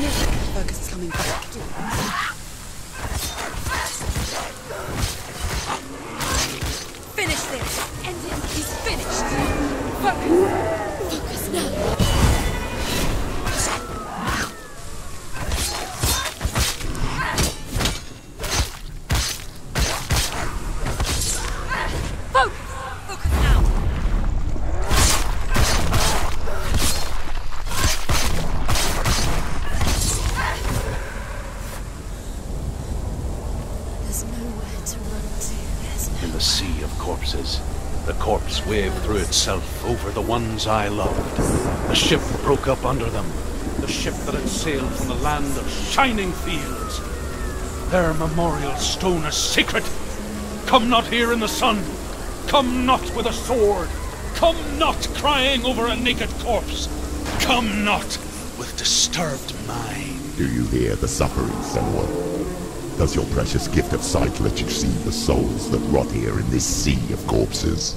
Focus is coming back. Finish this! End it! He's finished! Focus! Focus now! The corpse waved through itself over the ones I loved. The ship broke up under them. The ship that had sailed from the land of shining fields. Their memorial stone is sacred. Come not here in the sun. Come not with a sword. Come not crying over a naked corpse. Come not with disturbed mind. Do you hear the suffering, Senua's? Does your precious gift of sight let you see the souls that rot here in this sea of corpses?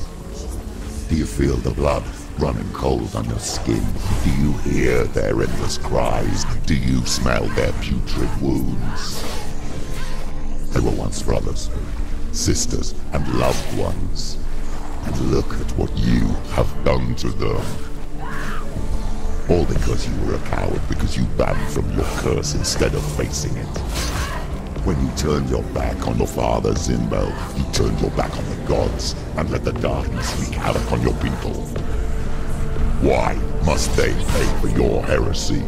Do you feel the blood running cold on your skin? Do you hear their endless cries? Do you smell their putrid wounds? They were once brothers, sisters, and loved ones. And look at what you have done to them. All because you were a coward, because you ran from your curse instead of facing it. When you turned your back on your father, Zinbel, you turned your back on the gods and let the darkness wreak havoc on your people. Why must they pay for your heresy?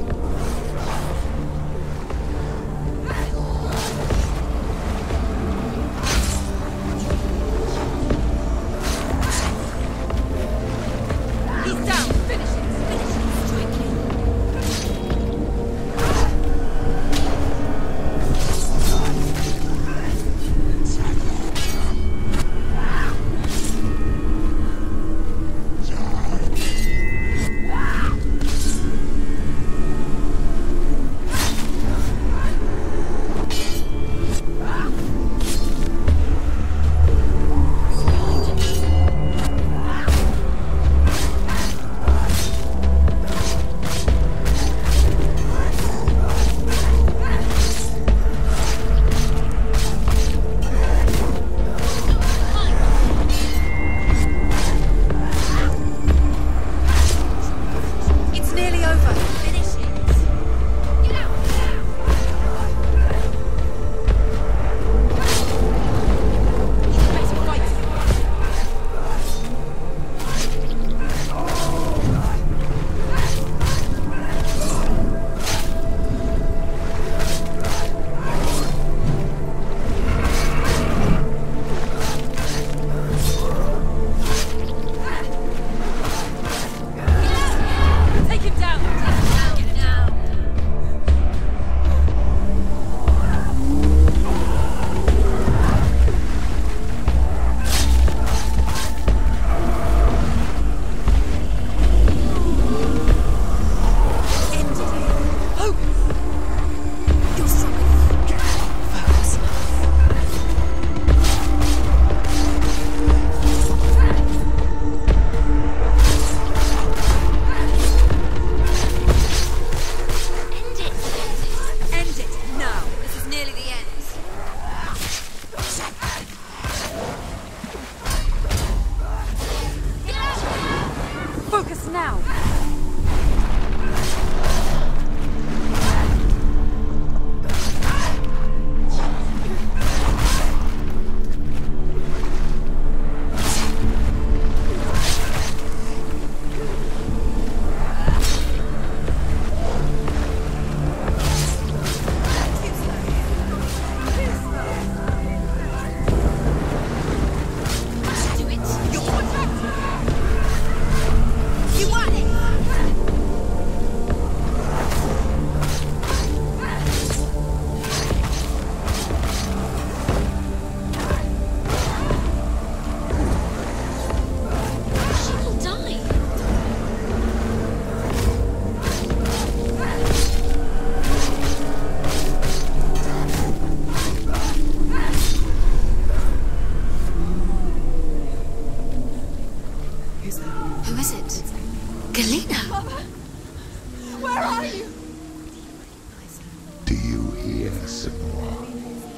Senua.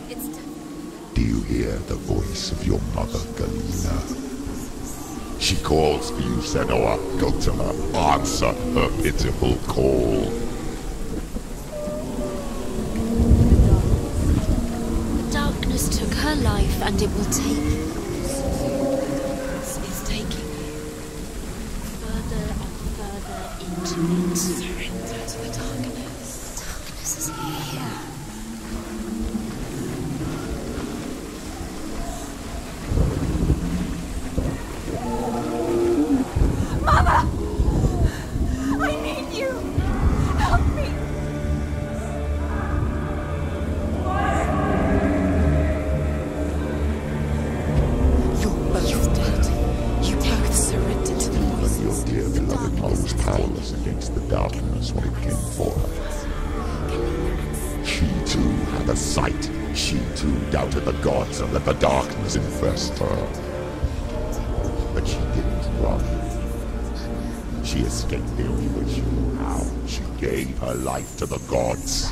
It's done. Do you hear the voice of your mother, Galena? She calls for you, Senua. Go to her. Answer her pitiful call. The darkness took her life, and it will take. It's taking me. Further and further into it. Surrender to the darkness. The darkness is here. Mother! I need you! Help me! You're both dead. You both surrendered to the Even voices. your dear beloved mother was powerless against the darkness when it came for her. She too had a sight. She too doubted the gods and let the darkness infest her. But she didn't run. She escaped the only way she knew how. She gave her life to the gods.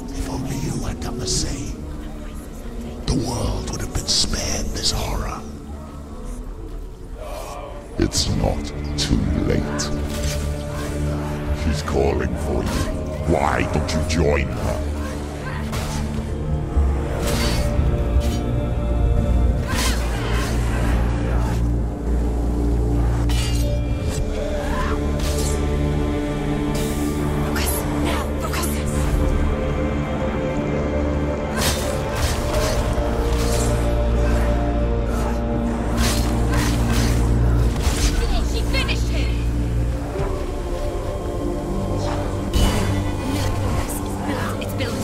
If only you had done the same, the world would have been spared this horror. It's not too late. She's calling for you. Why don't you join her? She finished him! It's built.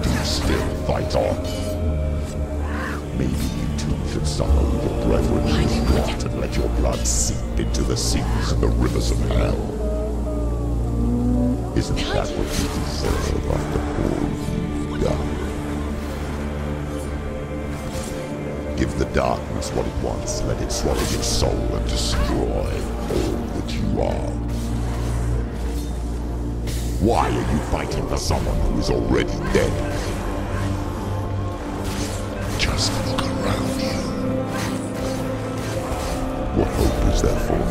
do you still fight on? Maybe you too should suffer with your brethren in this plot and let your blood seep into the seas and the rivers of hell. Isn't that what you deserve after all you've done? Give the darkness what it wants, let it swallow your soul and destroy all that you are. Why are you fighting for someone who is already dead? Just look around you. What hope is there for him,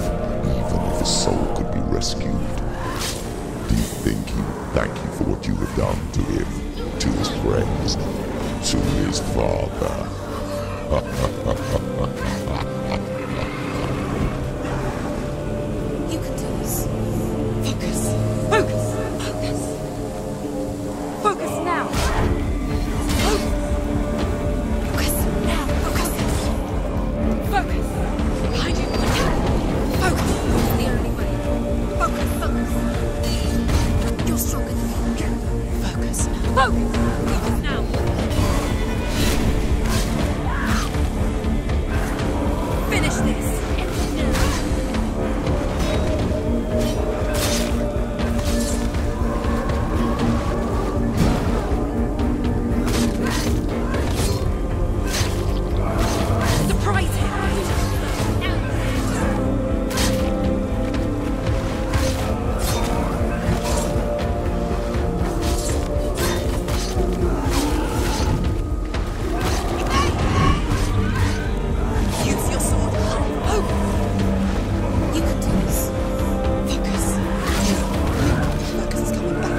even if his soul could be rescued? Do you think he would thank you for what you have done to him, to his friends, to his father? You can do this. Focus. Focus. Focus. Focus now. Focus now. Focus. Focus. Behind you. Focus. It's the only way. Focus. Focus. You're stronger than me. Focus now. Focus. Focus now. Finish this. Surprise him. Use your sword. Oh! You can do this. Focus. Focus is coming back.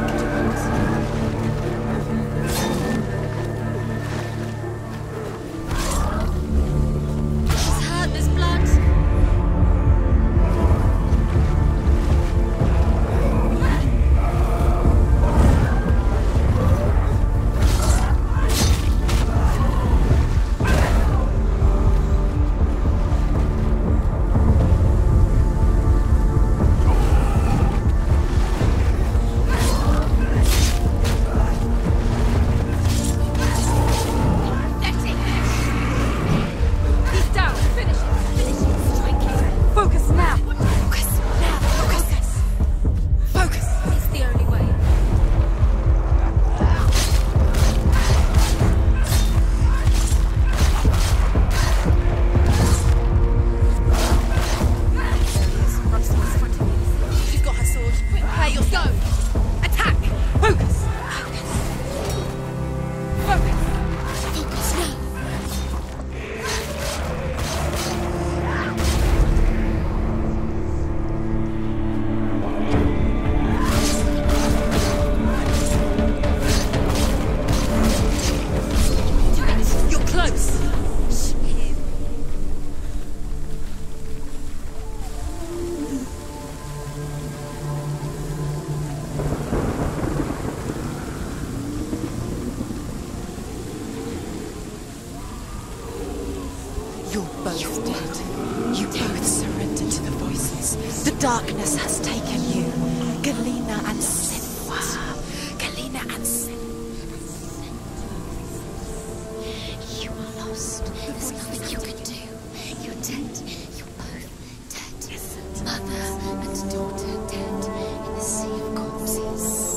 She's hurt, there's blood. That's it. He's down. Finish it. Finish it. Strike it. Focus now. Focus now. Focus. Focus. It's the only way. Roxy's front of you. She's got her sword. Prepare your go. Attack. Focus. Focus. Focus. Focus now. You're close. You're both dead. You both surrendered to the voices. The darkness has taken you. Galena and Senua. Galena and Senua. You are lost. There's nothing you can do. You're dead. You're both dead. Mother and daughter dead in the sea of corpses.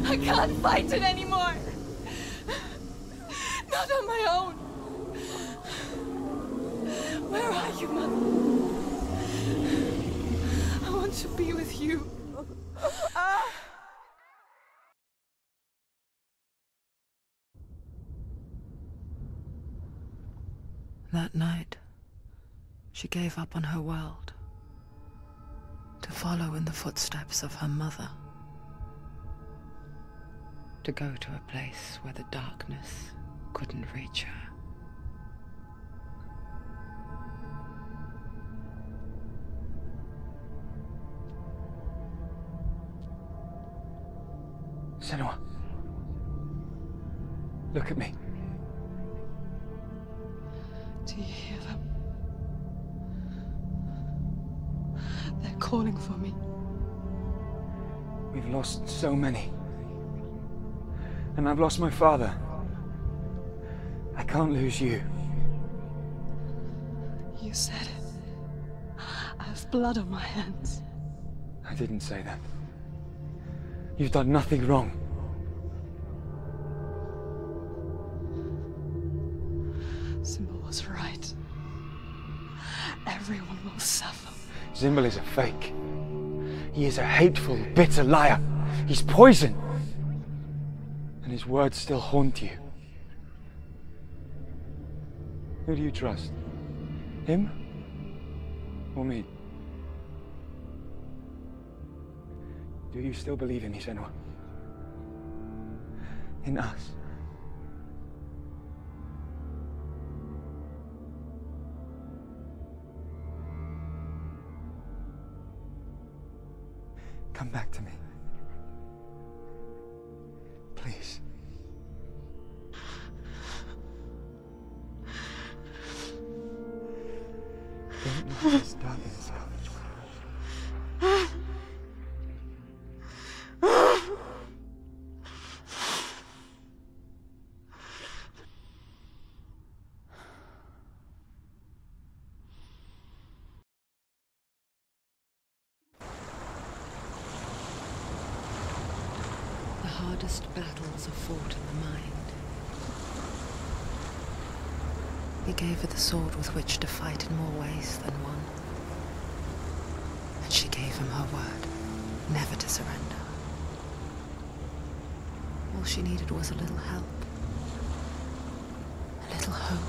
I can't fight it anymore. Not on my own. Where are you, Mother? I want to be with you. That night, she gave up on her world to follow in the footsteps of her mother. To go to a place where the darkness couldn't reach her. Senua. Look at me. Do you hear them? They're calling for me. We've lost so many. And I've lost my father. I can't lose you. You said it. I have blood on my hands. I didn't say that. You've done nothing wrong. Symbol was right. Everyone will suffer. Symbol is a fake. He is a hateful, bitter liar. He's poison. And his words still haunt you. Who do you trust? Him? Or me? Do you still believe in me, Senua? In us? Come back to me. Please. Don't let this darkness come. The hardest battles are fought in the mind. He gave her the sword with which to fight in more ways than one. And she gave him her word, never to surrender. All she needed was a little help. A little hope.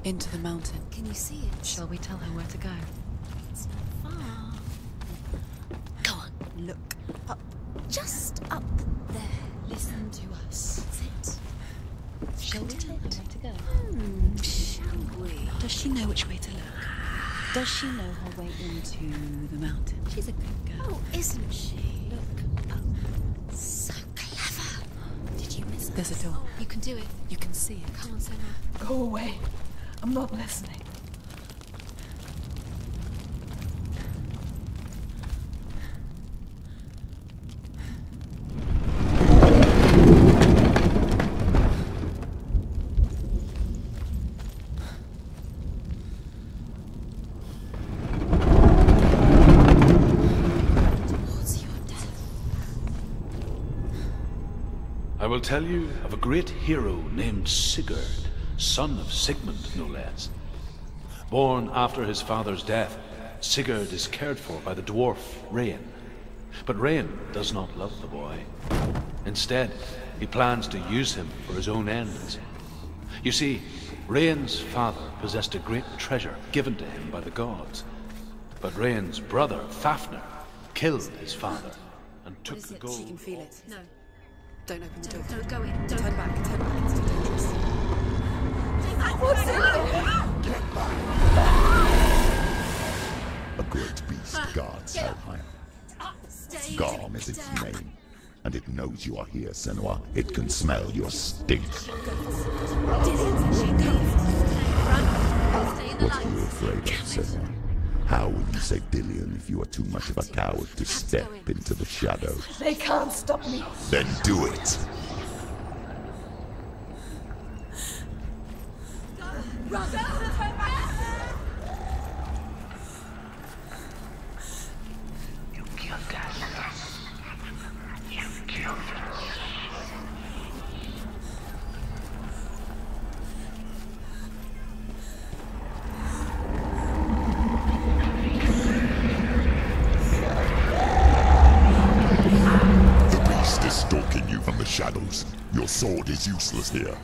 Into the mountain. Can you see it? Shall we tell her where to go? It's not far. Go on, look up. Just up there. Listen to us. That's it. Shall we tell her where to go? Shall we? Does she know which way to look? Does she know her way into the mountain? She's a good girl. Oh, isn't she? Look up. So clever. Did you miss There's us? a door. Oh, you can do it. You can see it. Come on, Senua. Go away. I'm not listening. Towards your death. I will tell you of a great hero named Sigurd, son of Sigmund, no less. Born after his father's death, Sigurd is cared for by the dwarf Rain. But Rain does not love the boy. Instead, he plans to use him for his own ends. You see, Rain's father possessed a great treasure given to him by the gods. But Rain's brother, Fafnir, killed his father and took the gold. She can feel it. No. Don't open the door. Don't go in. Don't. Turn back. Turn back. It's too dangerous. What's in A great beast guards Helheim. Garm is its name, and it knows you are here, Senua. It can smell your stink. What are you afraid of, Senua? How will you save Dillion if you are too much of a coward to step into the shadows? They can't stop me. Then do it! Run! Turn back! You killed us. You killed us. The beast is stalking you from the shadows. Your sword is useless here.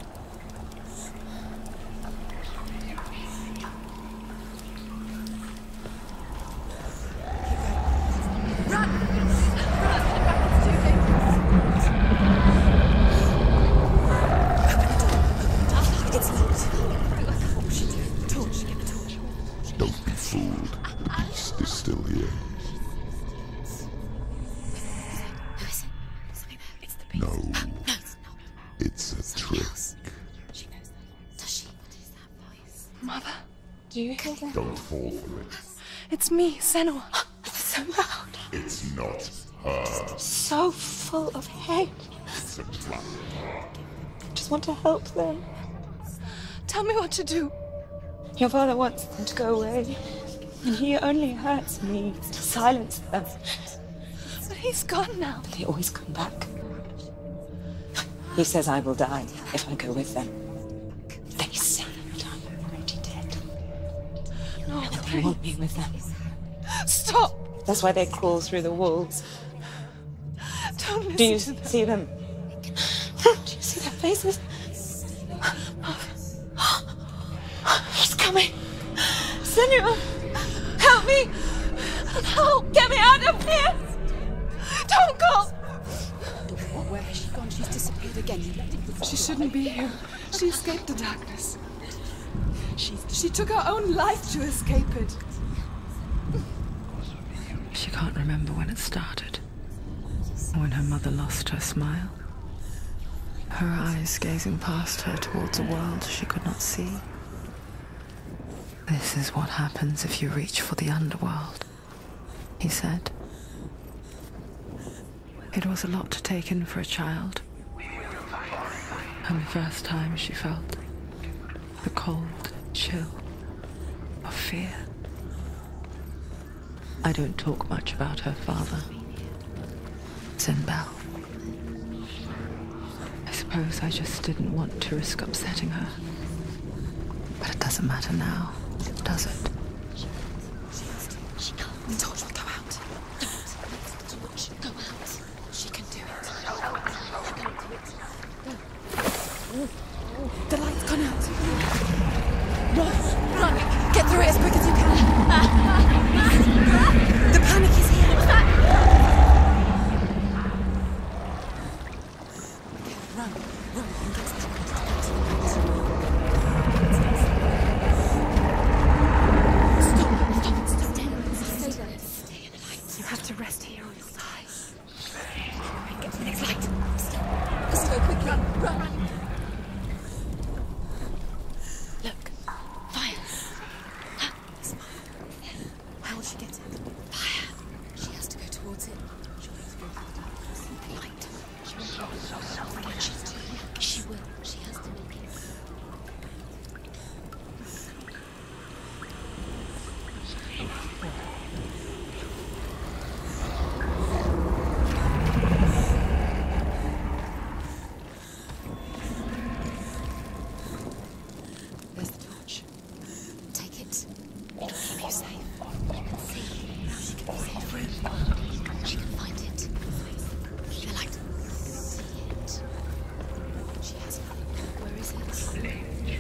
Don't be fooled. The beast is still here. No. It's a trick. Mother, do you hear that? Don't fall for it. It's me, Senua. It's so loud. It's not her. So full of hate. It's a trap. I just want to help them. Tell me what to do. Your father wants them to go away, and he only hurts me to silence them. But he's gone now. They always come back. He says I will die if I go with them. They say that I'm already dead. No, they want me with them. Stop! That's why they crawl through the walls. Don't listen Do you to them. see them? Do you see their faces? He's coming. Senua, help me! Help! Get me out of here! Don't go! Where has she gone? She's disappeared again. She shouldn't be here. She escaped the darkness. She took her own life to escape it. She can't remember when it started. When her mother lost her smile. Her eyes gazing past her towards a world she could not see. This is what happens if you reach for the underworld, he said. It was a lot to take in for a child. And the first time she felt the cold chill of fear. I don't talk much about her father, Sinbel. I suppose I just didn't want to risk upsetting her. But it doesn't matter now, does it? I told you, go out. Don't. Go out. She can do it. The light's gone out. Run! Run! Get through it as quick as you can. The panic is here. Run! Run! And get to Stop! Stay in the light. You have to rest here or you'll die. Get to the next light. Let's go quickly. Run! Look. Fire. How will she get it? Fire. She has to go towards it. She'll have to go towards the light. She will. What she's doing. She will. She has to make it. There's the torch. Take it. It'll keep you safe. You can see how she can be safe. She can find it. The light. See it. She has it. Where is it?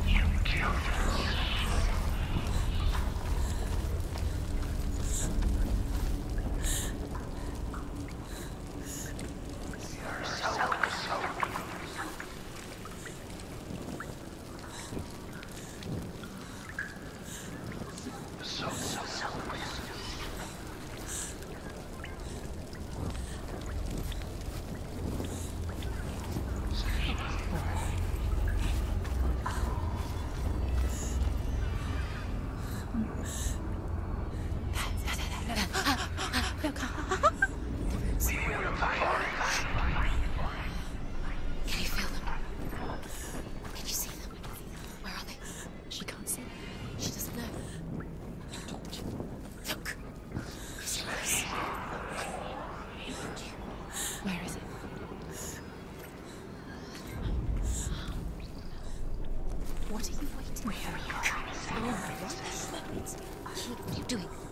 You killed us.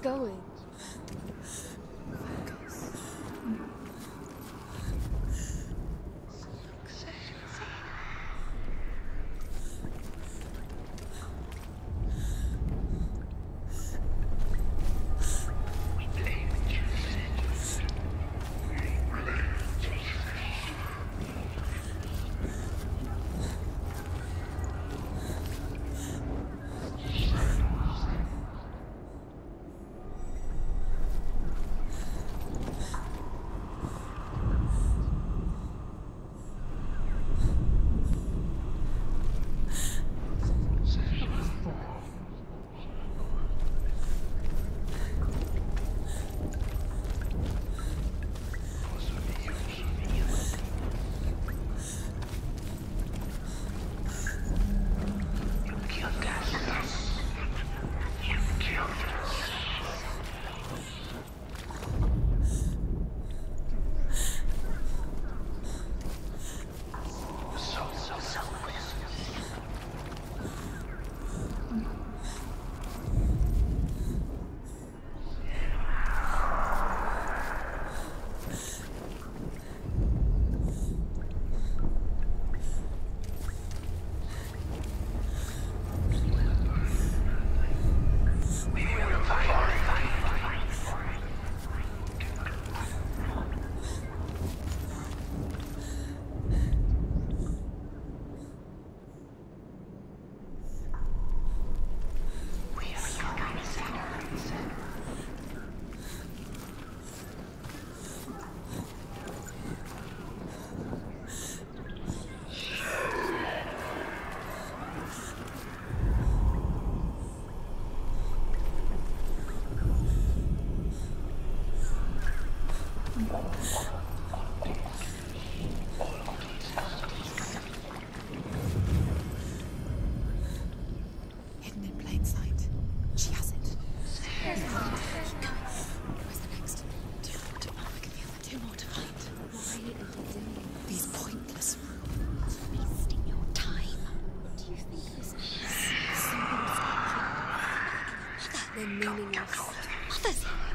Going.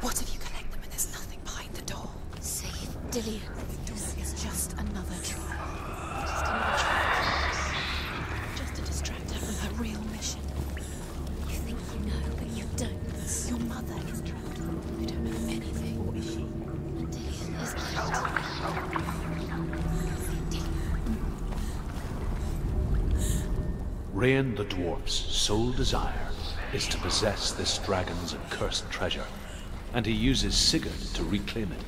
What if you collect them and there's nothing behind the door? Save Dillian. The door is just another trap. Just to distract her from her real mission. You think you know, but you don't. Your mother is trapped. You don't know anything. Or is she? Dillian is killed. Rain the dwarf's sole desire is to possess this dragon's accursed treasure, and he uses Sigurd to reclaim it.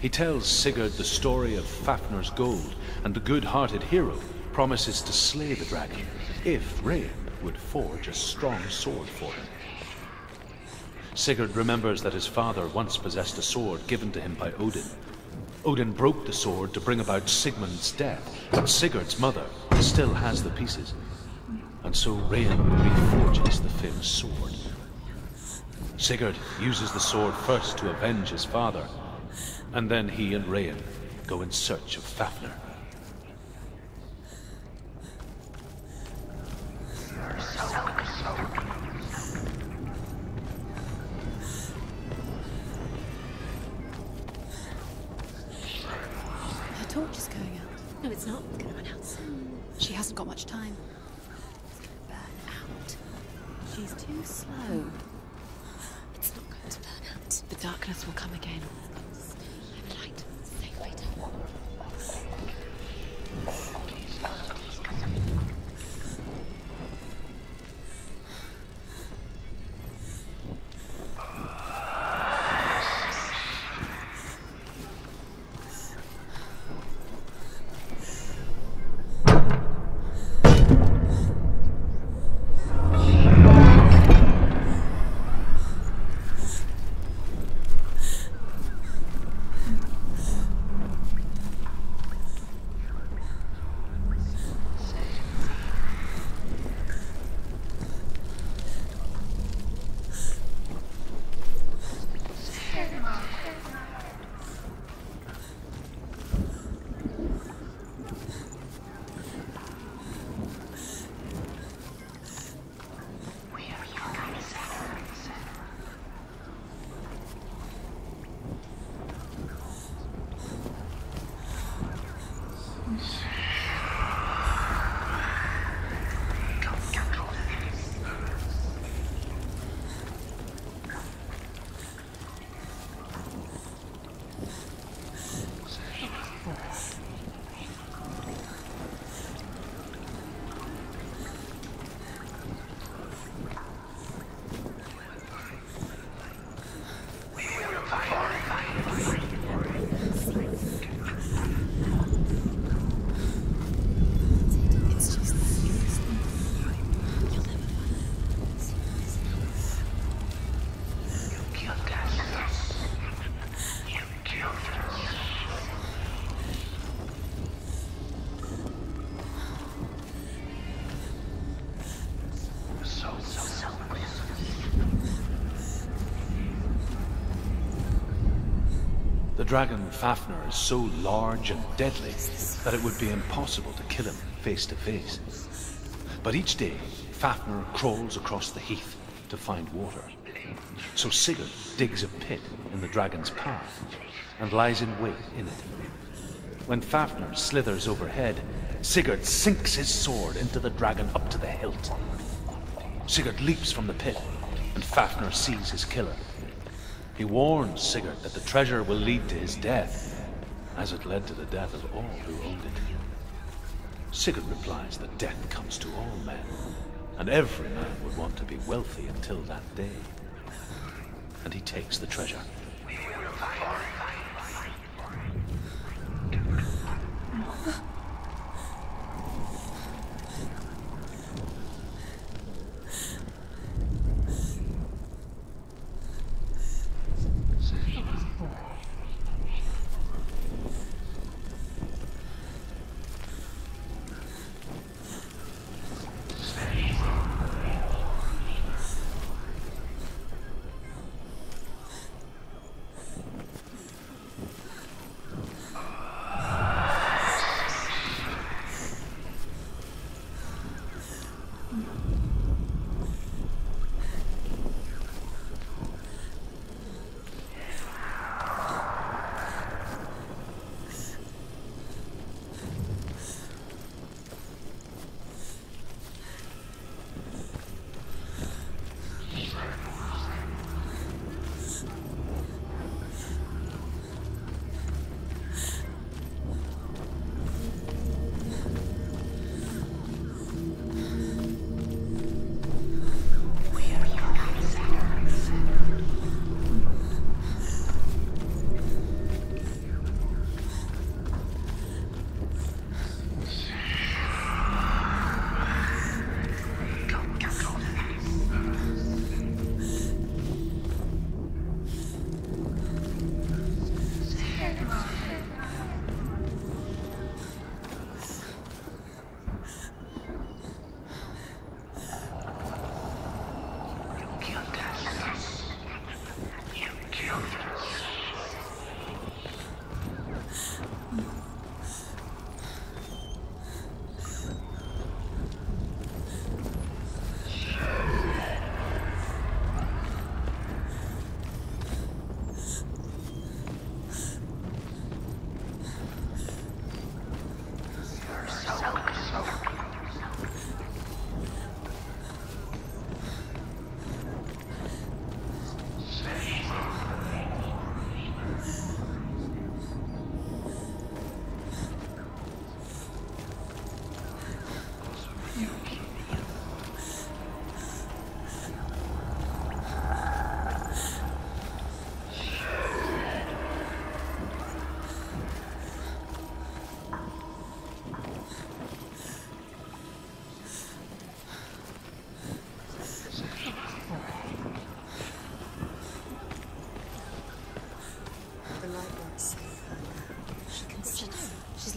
He tells Sigurd the story of Fafnir's gold, and the good-hearted hero promises to slay the dragon if Rain would forge a strong sword for him. Sigurd remembers that his father once possessed a sword given to him by Odin. Odin broke the sword to bring about Sigmund's death, but Sigurd's mother still has the pieces. And so Rain reforges the famous sword. Sigurd uses the sword first to avenge his father, and then he and Rain go in search of Fafnir. Her torch is going out. No, it's not. It's going to run out soon. She hasn't got much time. Burn out. She's too slow. It's not going to burn out. The darkness will come again. I'm light. Safe way down. The dragon Fafnir is so large and deadly that it would be impossible to kill him face to face. But each day, Fafnir crawls across the heath to find water. So Sigurd digs a pit in the dragon's path and lies in wait in it. When Fafnir slithers overhead, Sigurd sinks his sword into the dragon up to the hilt. Sigurd leaps from the pit, and Fafnir sees his killer. He warns Sigurd that the treasure will lead to his death, as it led to the death of all who owned it. Sigurd replies that death comes to all men, and every man would want to be wealthy until that day. And he takes the treasure.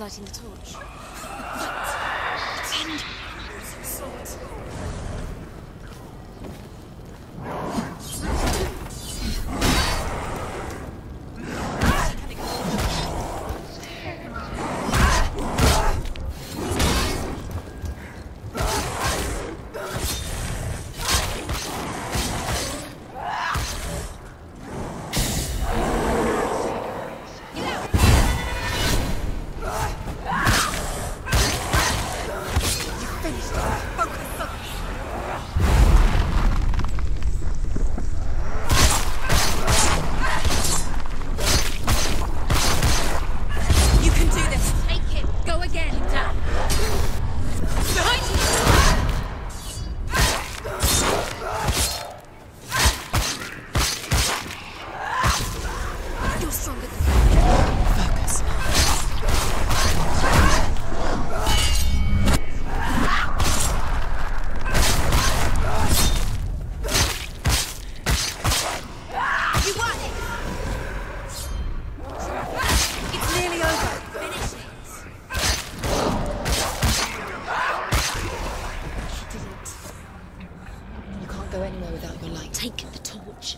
lighting the torch. Pretend. Swords.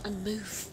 And move.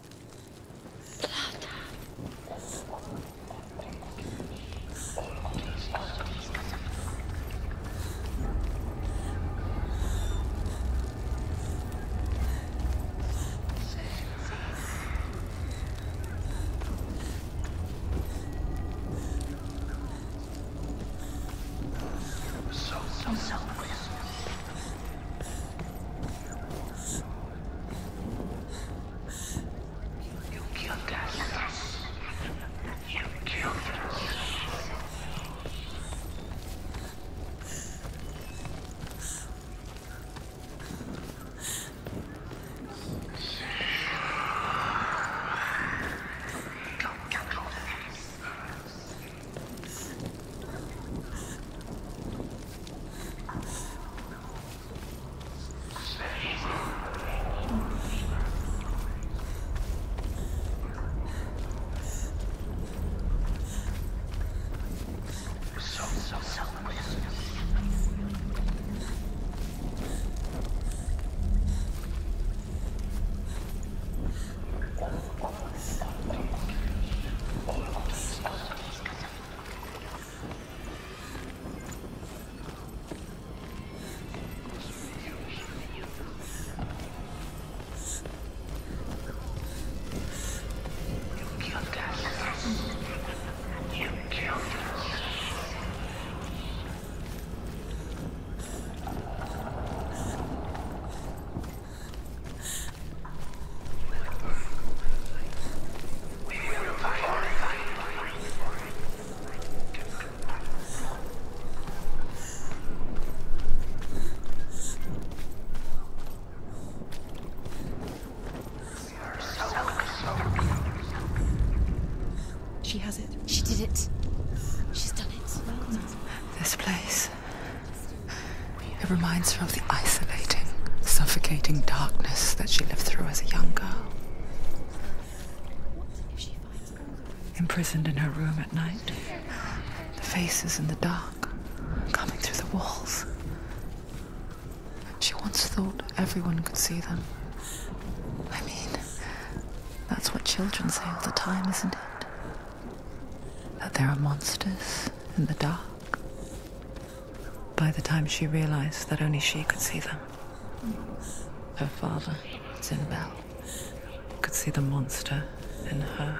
She has it. She did it. She's done it. This place. It reminds her of the isolating, suffocating darkness that she lived through as a young girl. Imprisoned in her room at night. The faces in the dark, coming through the walls. She once thought everyone could see them. I mean, that's what children say all the time, isn't it? That there are monsters in the dark. By the time she realized that only she could see them, her father, Zinbel, could see the monster in her.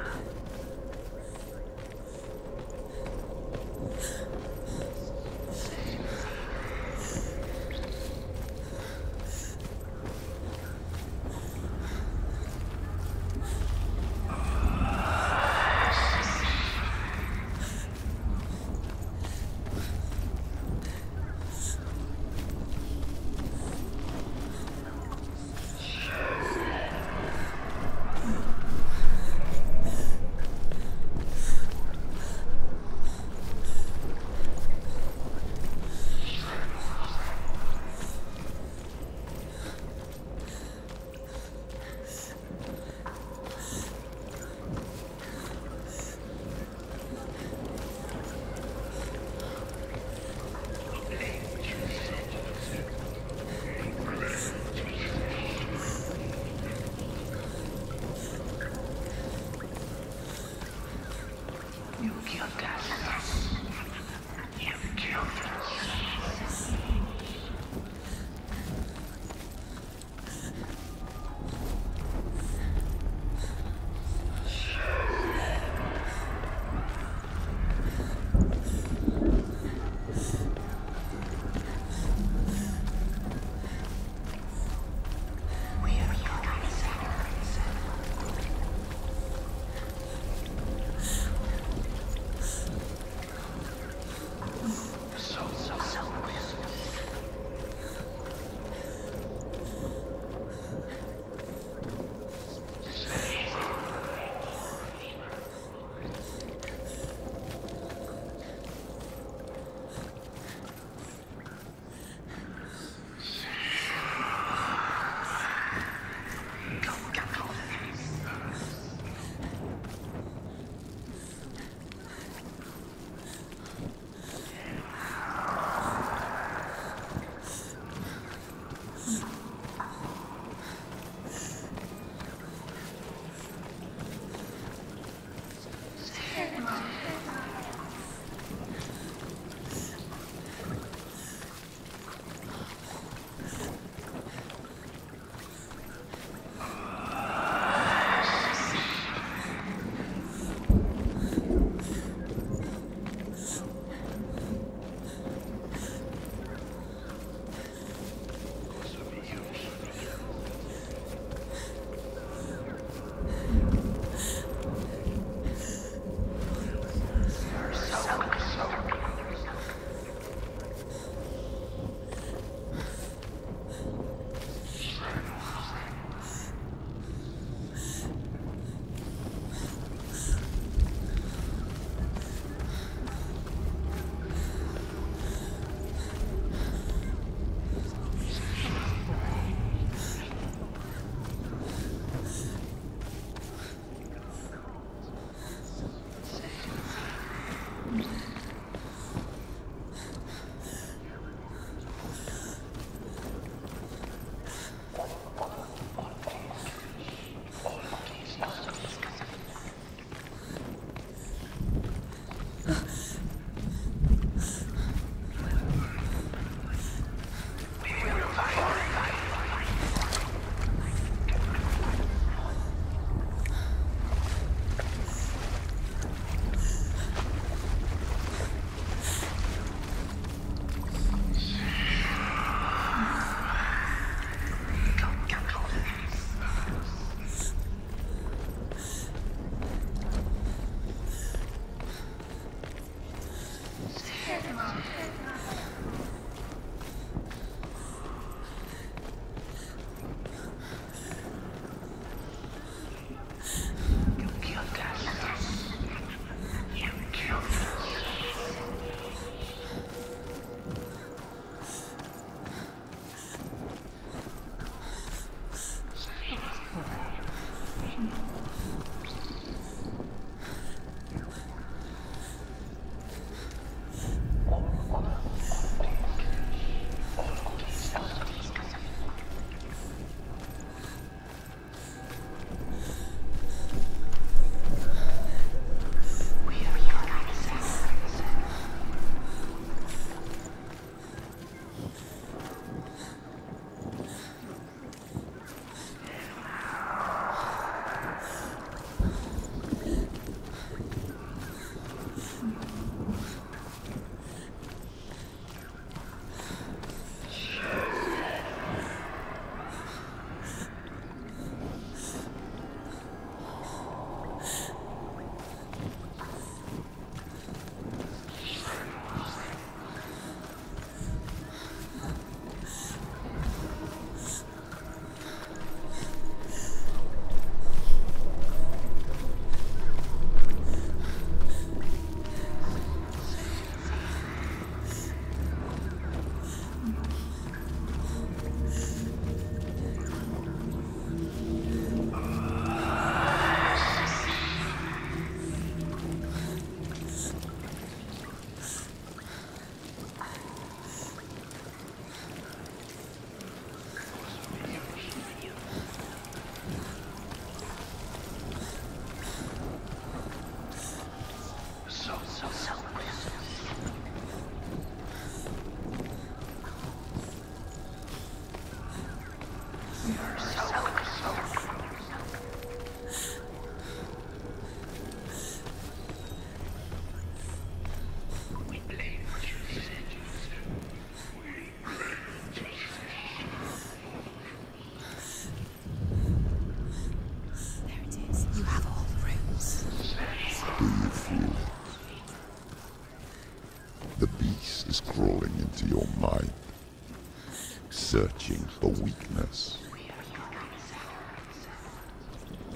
searching for weakness.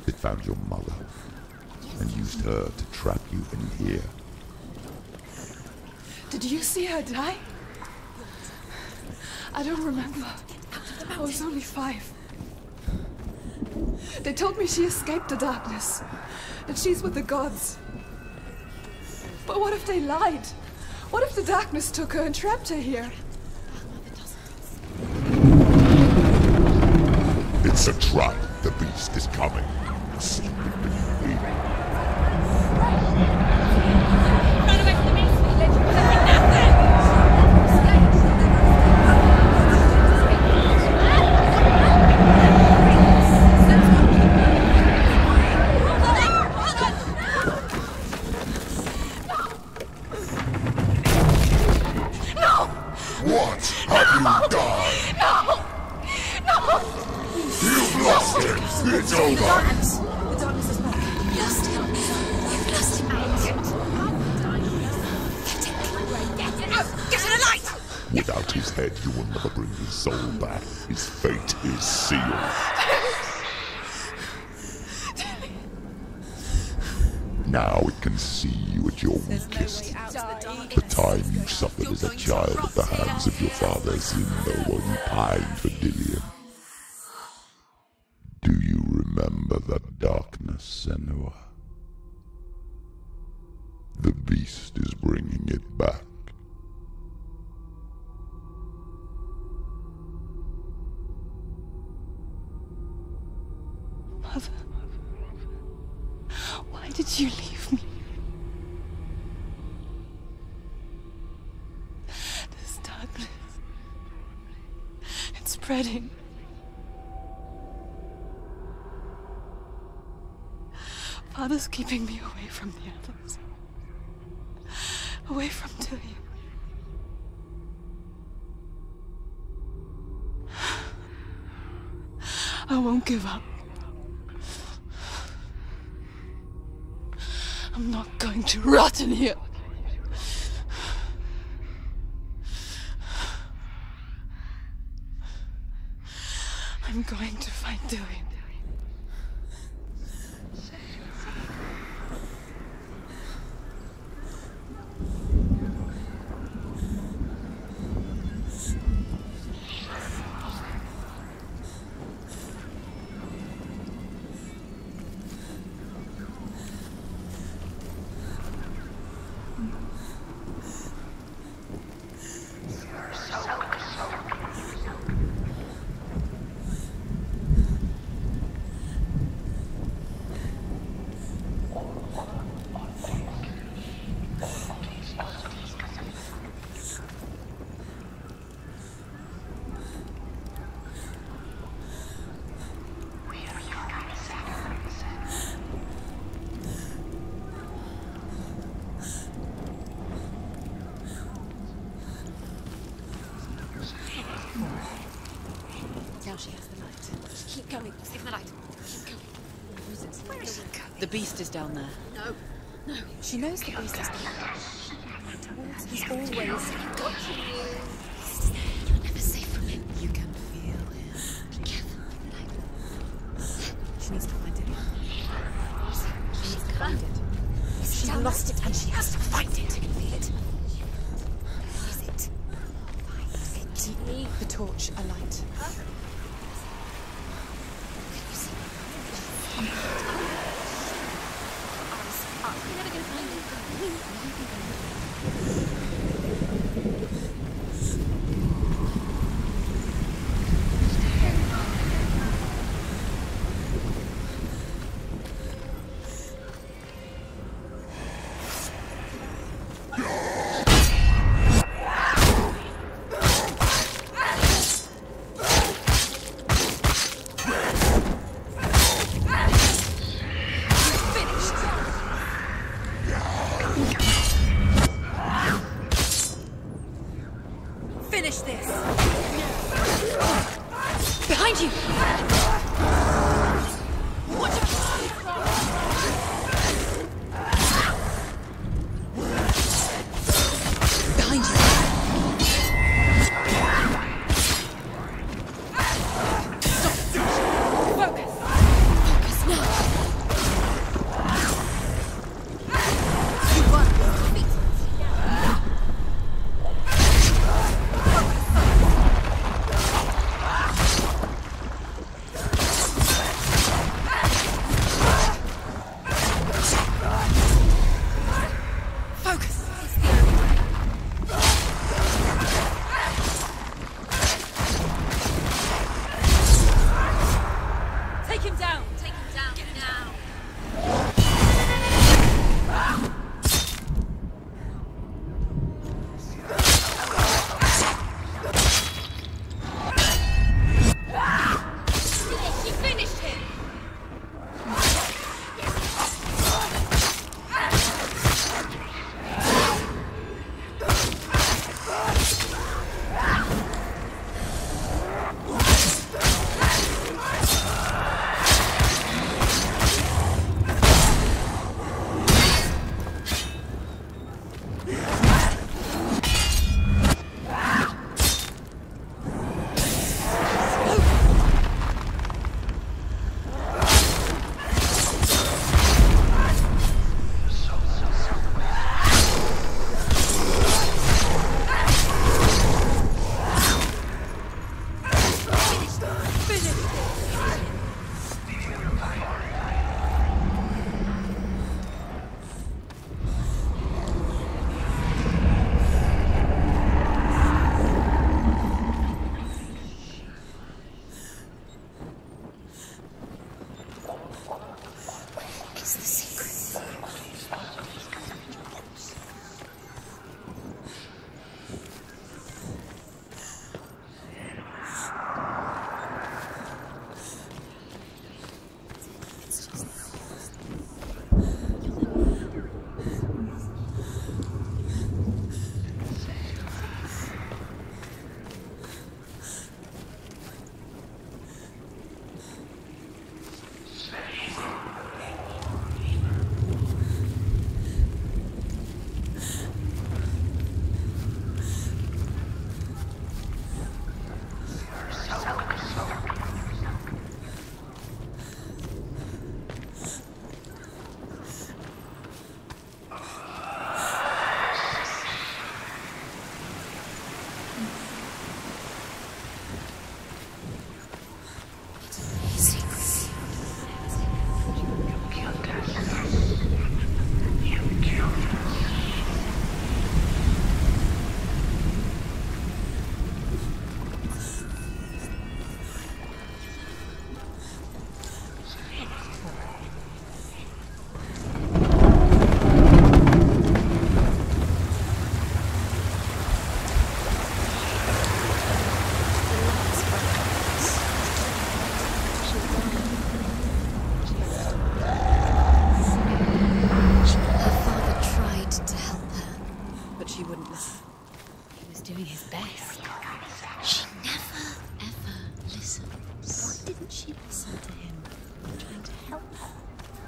It found your mother and used her to trap you in here. Did you see her die? I don't remember. I was only 5. They told me she escaped the darkness, that she's with the gods. But what if they lied? What if the darkness took her and trapped her here? It's a trap. The beast is coming. What have you done? No! You've lost him! It's over! The darkness is back. You've lost him. You've lost him, Get out! Get in the light! Without his head, you will never bring his soul back. His fate is sealed. Now it can see you at your weakest. The time you suffered as a child at the hands of your father Zindo while you pined for Dillion. Do you remember that darkness, Senua? The beast is bringing it back. Mother, why did you leave me? This darkness, it's spreading. Father's keeping me away from the others. Away from Dillion. I won't give up. I'm not going to rot in here. I'm going to find Dillion. Now she has the light. Keep going. Save the light. Keep going. Use it. Where is she? The beast is down there. No. She knows the beast is there. He's always watching you. You're never safe from him. You can feel him. Careful. She needs to find it. She needs to find it. She lost it and she has to find it. I can feel it. Where is it? Find it. The torch alight. You're never going to find Finish this! behind you! Behind you!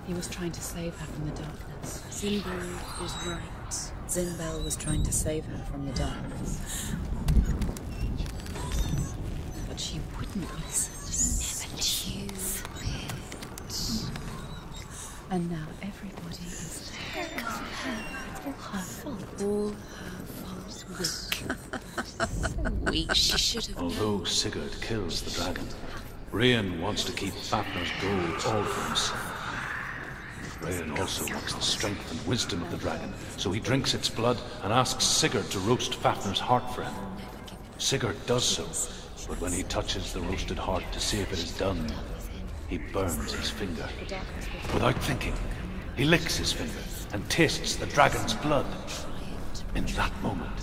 He was trying to save her from the darkness. Zinbel was right. Zinbel was trying to save her from the darkness. But she wouldn't listen. She never choose. And now everybody is dead. All her fault. All her fault. Weak. She should have Although Sigurd kills the dragon, Rain wants to keep Fafnir's gold all for himself. Rain also wants the strength and wisdom of the dragon, so he drinks its blood and asks Sigurd to roast Fafnir's heart for him. Sigurd does so, but when he touches the roasted heart to see if it is done, he burns his finger. Without thinking, he licks his finger and tastes the dragon's blood. In that moment,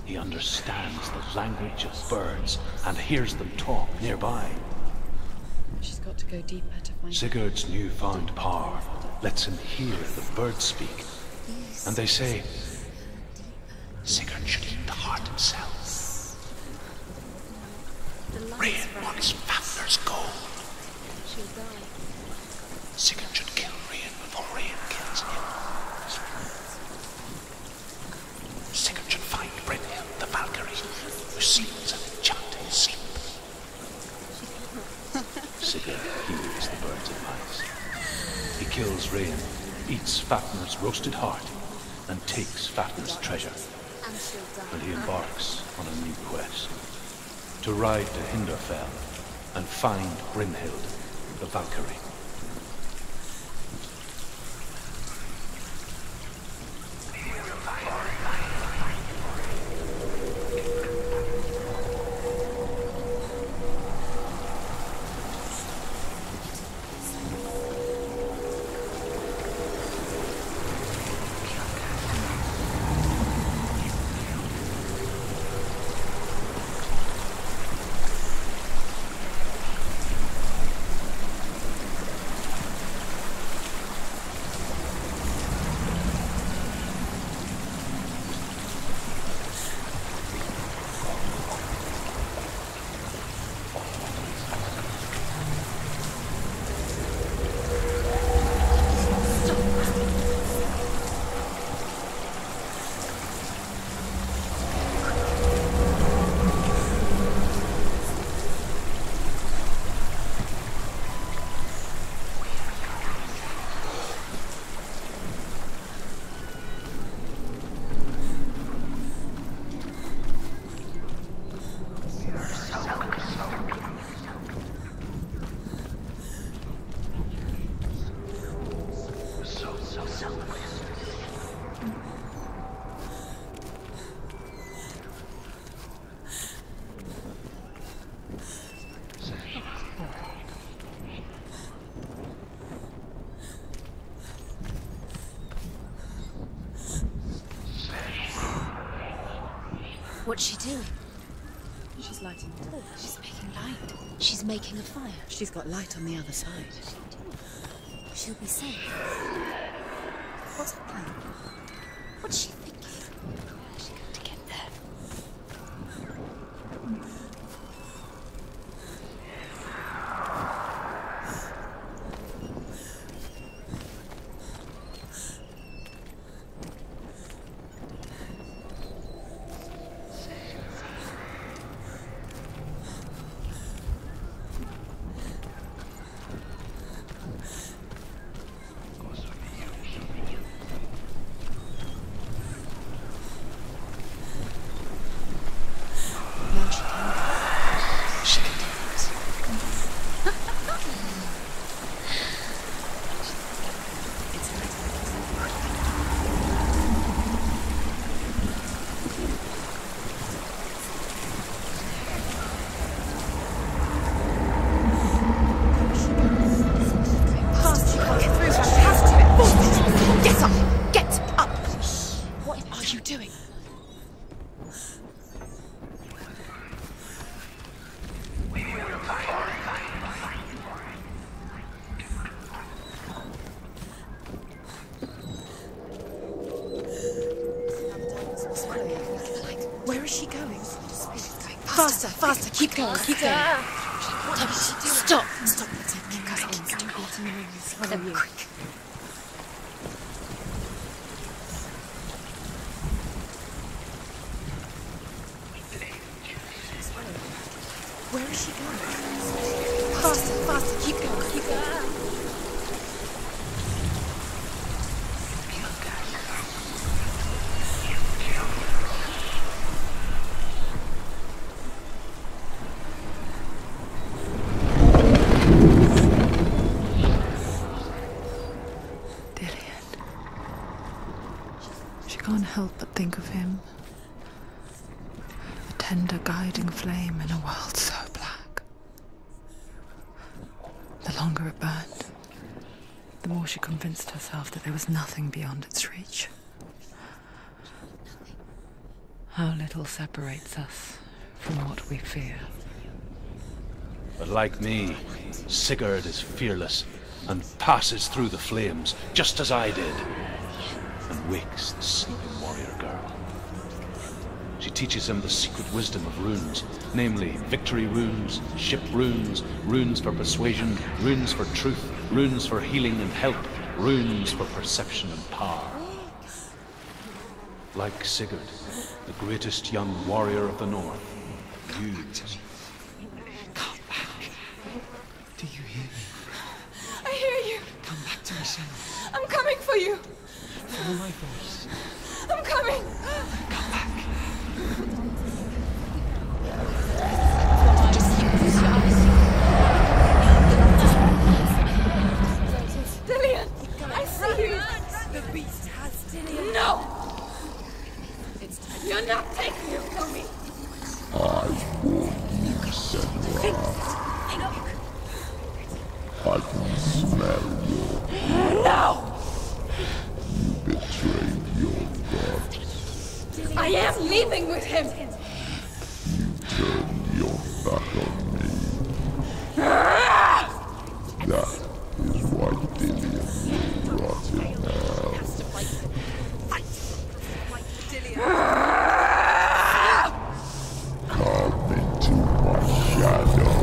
he understands the language of birds and hears them talk nearby. She's got to go deeper to find Sigurd's newfound power lets him hear the birds speak, and they say, Sigurd should eat the heart himself. Rain wants Fafnir's gold. She'll die. Sigurd should kill Rain before Rain kills him. Sigurd should find Brynhild the Valkyrie, who sleeps an enchanting sleep. Sigurd hears the bird's advice. He kills Rain, eats Fafnir's roasted heart, and takes Fafnir's treasure. And she'll die. And he embarks on a new quest. To ride to Hinderfell and find Brynhild the Valkyrie. What's she doing? She's lighting a torch. She's making light. She's making a fire. She's got light on the other side. She'll be safe. What's her plan? What's she thinking? How's she going to get there? Faster, faster, keep going, keep going. Stop! Stop, keep going. Quick. Where is she going? Faster, faster, keep going, keep going. Can't help but think of him. A tender guiding flame in a world so black. The longer it burned, the more she convinced herself that there was nothing beyond its reach. How little separates us from what we fear. But like me, Sigurd is fearless and passes through the flames, just as I did, and wakes the sleeping warrior girl. She teaches him the secret wisdom of runes, namely victory runes, ship runes, runes for persuasion, runes for truth, runes for healing and help, runes for perception and power. Like Sigurd, the greatest young warrior of the North, you... Come back. Do you hear me? I hear you. Come back to me, Senua. I'm coming for you. Follow my voice. I'm coming. Come back. Just use your eyes. Dillian, I see you. The beast has Dillian. No. You're not taking it from me. I warn you, Senua. I can smell your... No! You betrayed your gods. I am leaving with him. You turned your back on me. That is why Dillian will rot in hell. Come into my shadow.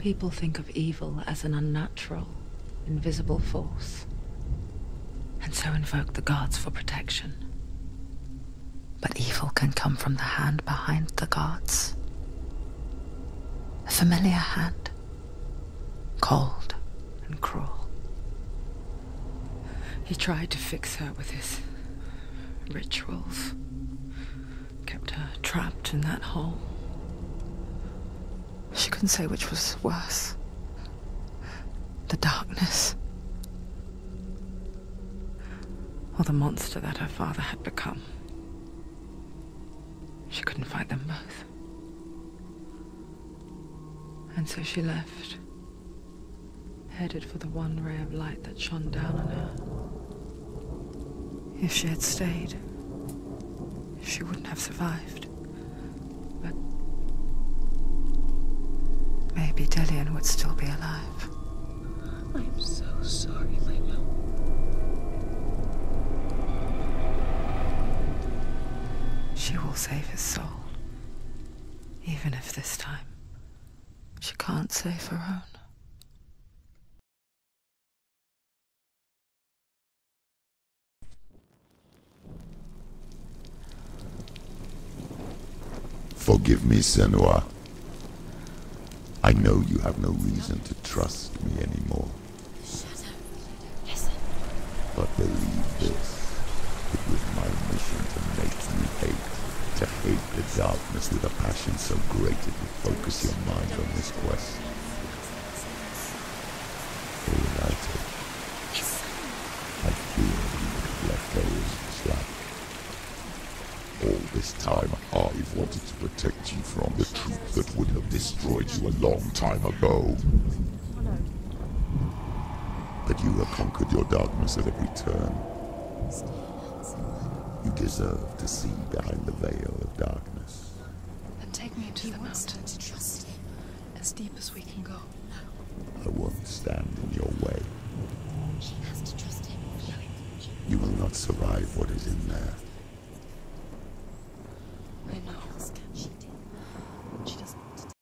People think of evil as an unnatural, invisible force, and so invoke the gods for protection. But evil can come from the hand behind the gods. A familiar hand, cold and cruel. He tried to fix her with his rituals, kept her trapped in that hole. She couldn't say which was worse. The darkness, or the monster that her father had become. She couldn't fight them both. And so she left, headed for the one ray of light that shone down on her. If she had stayed, she wouldn't have survived. But maybe Dillian would still be alive. I'm so sorry, Lena. She will save his soul, even if this time she can't save her own. Forgive me, Senua. I know you have no reason to trust me anymore. Listen. But believe this, it was my mission to make you hate the darkness with a passion so great it would focus your mind on this quest. Reunited, I fear you would have let go of the slack. All this time, I've wanted to protect you from the truth that would have destroyed you a long time ago. But you have conquered your darkness at every turn. You deserve to see behind the veil of darkness. Then take me to the mountain. To trust him. As deep as we can go. I won't stand in your way. She has to trust him. You will not survive what is in there.